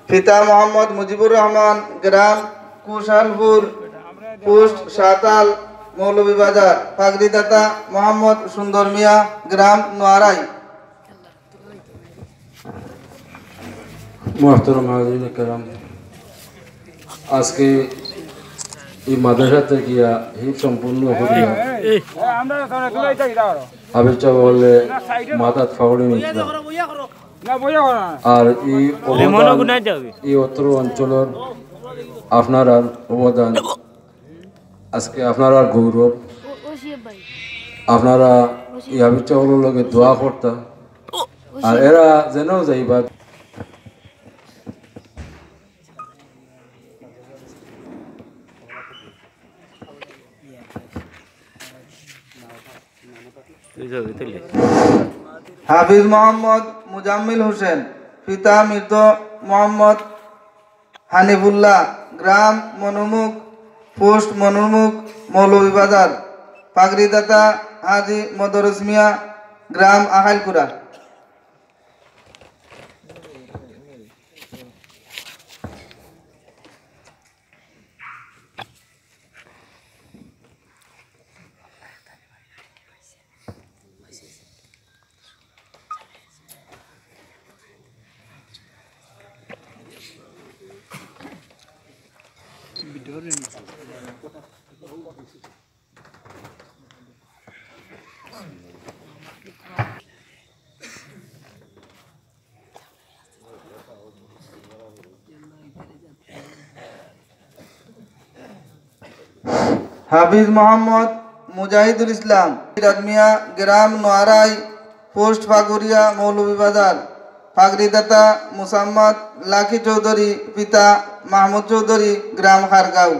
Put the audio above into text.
পিতা মোহাম্মদ মুজিবুর রহমান, গ্রাম কুশালপুর, পোস্ট সাতাল, মৌলভীবাজার। পাগড়িদাতা মোহাম্মদ সুন্দর মিয়া, গ্রাম নোয়ারাই। মোহতরম হাজিরিন কেরাম, আজকে এই মাদ্রাসা থেকে হিপ সম্পূর্ণ করিয়া আবির চা বললে মাথাত ফাগড়ি নিয়েছিলাম। আর এই অত্র অঞ্চলের আপনার অবদান আজকে আপনার গৌরব। আপনারা এই আবির চাগুলোর লগে দোয়া করতা আর এরা যেন যাইবা। হাফিজ মোহাম্মদ মুজাম্মিল হোসেন, পিতা মৃত মোহাম্মদ হানিফুল্লাহ, গ্রাম মনুমুখ, পোস্ট মনুমুখ, মৌলভীবাজার। পাগড়িদাতা হাজি মদরুস মিয়া, গ্রাম আহাইলকুড়া। হাফিজ মোহাম্মদ মুজাহিদুল ইসলাম মিয়া, গ্রাম নোয়ারাই, পোস্ট ফাগুরিয়া, মৌলভীবাজার। পাগড়িদাতা মুসাম্মদ লাকি চৌধুরী, পিতা মাহমুদ চৌধুরী, গ্রাম খারগাঁও।